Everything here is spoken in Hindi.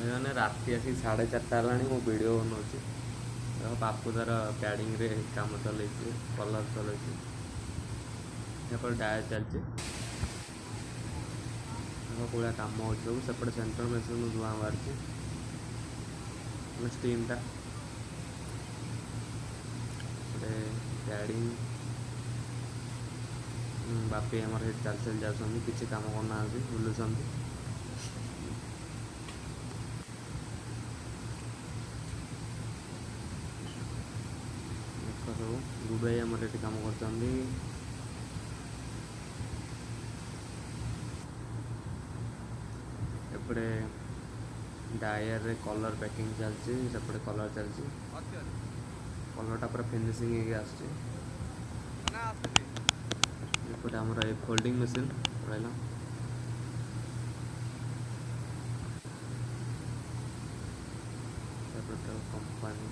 मैंने राति आसी 4:30 है मो वीडियो बनाऊँगी। पापू तार प्याडिंग रे काम चल कलर चल डाय चलती पूरा काम हो सब सेपटे सेंट्रल मेसिन धुआं बाहर स्टीमटा प्याडिंग बापी आमर चल चल जाऊँ किसी कम करना बुलूँ सब गुड आमर ये कम कर एपटे डायर रे कलर पैकिंग चलती सेपटे कलर चलती कलरटा पूरा फिनिशिंग आसपटे आमर ये फोल्डिंग मशीन रहा कंपानी